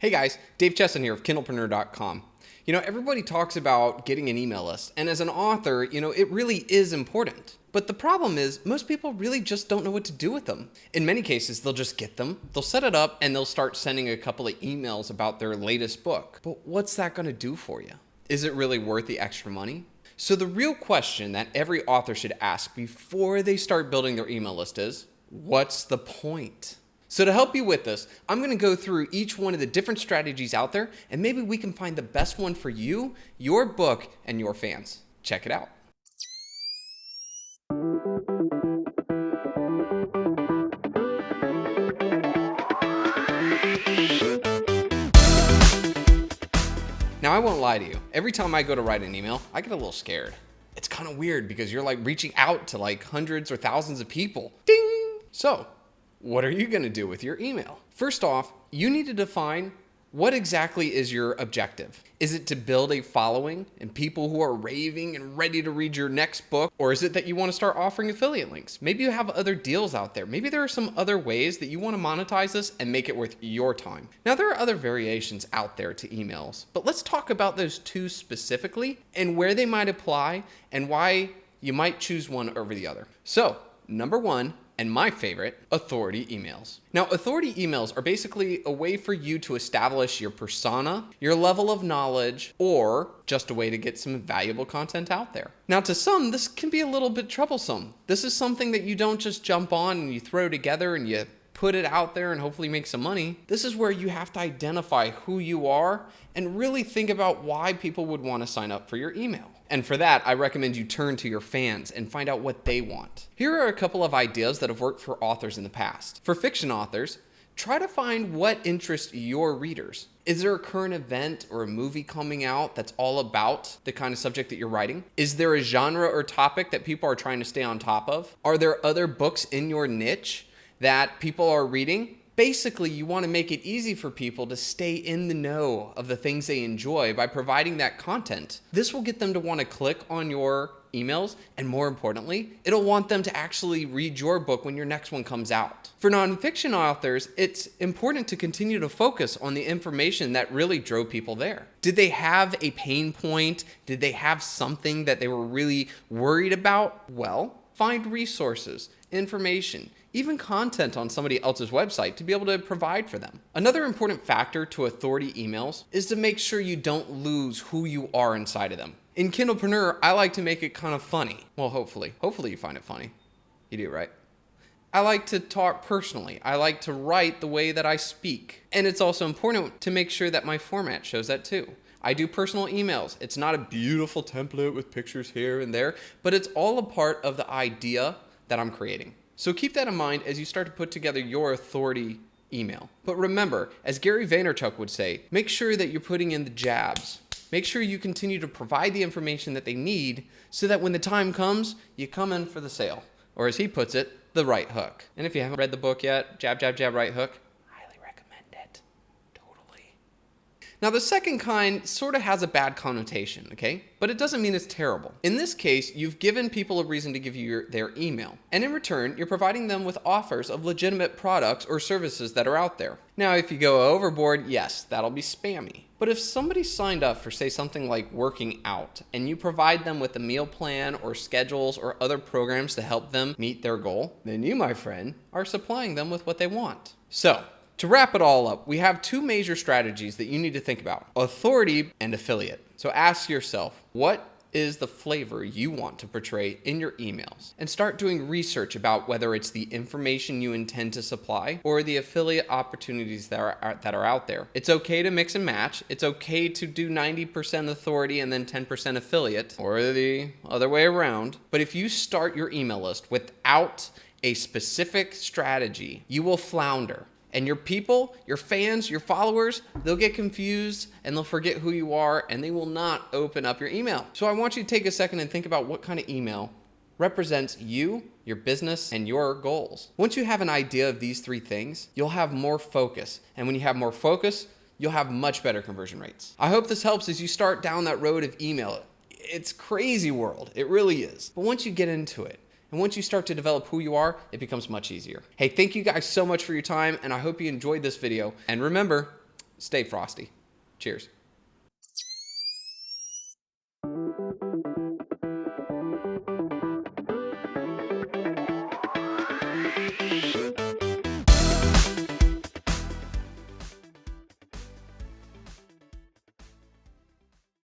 Hey guys, Dave Chesson here of Kindlepreneur.com. Everybody talks about getting an email list, and as an author, it really is important. But the problem is, most people really just don't know what to do with them. In many cases, they'll just get them, they'll set it up, and they'll start sending a couple of emails about their latest book. But what's that going to do for you? Is it really worth the extra money? So the real question that every author should ask before they start building their email list is, what's the point? So to help you with this, I'm going to go through each one of the different strategies out there, and maybe we can find the best one for you, your book, and your fans. Check it out. Now, I won't lie to you. Every time I go to write an email, I get a little scared. It's kind of weird because you're like reaching out to like hundreds or thousands of people. Ding! So, what are you going to do with your email? First off, you need to define what exactly is your objective. Is it to build a following and people who are raving and ready to read your next book? Or is it that you want to start offering affiliate links? Maybe you have other deals out there. Maybe there are some other ways that you want to monetize this and make it worth your time. Now, there are other variations out there to emails, but let's talk about those two specifically and where they might apply and why you might choose one over the other. So, number one, and my favorite, authority emails. Now, authority emails are basically a way for you to establish your persona, your level of knowledge, or just a way to get some valuable content out there. Now, to some, this can be a little bit troublesome. This is something that you don't just jump on and you throw together and you put it out there and hopefully make some money. This is where you have to identify who you are and really think about why people would want to sign up for your email. And for that, I recommend you turn to your fans and find out what they want. Here are a couple of ideas that have worked for authors in the past. For fiction authors, try to find what interests your readers. Is there a current event or a movie coming out that's all about the kind of subject that you're writing? Is there a genre or topic that people are trying to stay on top of? Are there other books in your niche that people are reading? Basically, you want to make it easy for people to stay in the know of the things they enjoy by providing that content. This will get them to want to click on your emails, and more importantly, it'll want them to actually read your book when your next one comes out. For nonfiction authors, it's important to continue to focus on the information that really drove people there. Did they have a pain point? Did they have something that they were really worried about? Well, find resources, information, even content on somebody else's website to be able to provide for them. Another important factor to authority emails is to make sure you don't lose who you are inside of them. In Kindlepreneur, I like to make it kind of funny. Well, hopefully you find it funny. You do, right? I like to talk personally. I like to write the way that I speak. And it's also important to make sure that my format shows that too. I do personal emails. It's not a beautiful template with pictures here and there, but it's all a part of the idea that I'm creating. So keep that in mind as you start to put together your authority email. But remember, as Gary Vaynerchuk would say, make sure that you're putting in the jabs. Make sure you continue to provide the information that they need so that when the time comes, you come in for the sale. Or as he puts it, the right hook. And if you haven't read the book yet, Jab, Jab, Jab, Right Hook, highly recommend it. Totally. Now, the second kind sort of has a bad connotation, okay? But it doesn't mean it's terrible. In this case, you've given people a reason to give you their email. And in return, you're providing them with offers of legitimate products or services that are out there. Now, if you go overboard, yes, that'll be spammy. But if somebody signed up for, say, something like working out, and you provide them with a meal plan or schedules or other programs to help them meet their goal, then you, my friend, are supplying them with what they want. So, to wrap it all up, we have two major strategies that you need to think about: authority and affiliate. So ask yourself, what is the flavor you want to portray in your emails? And start doing research about whether it's the information you intend to supply or the affiliate opportunities that are out there. It's okay to mix and match. It's okay to do 90% authority and then 10% affiliate, or the other way around. But if you start your email list without a specific strategy, you will flounder. And your people, your fans, your followers, they'll get confused and they'll forget who you are and they will not open up your email. So I want you to take a second and think about what kind of email represents you, your business, and your goals. Once you have an idea of these three things, you'll have more focus. And when you have more focus, you'll have much better conversion rates. I hope this helps as you start down that road of email. It's crazy world. It really is. But once you get into it, and once you start to develop who you are, it becomes much easier. Hey, thank you guys so much for your time, and I hope you enjoyed this video. And remember, Stay frosty. Cheers.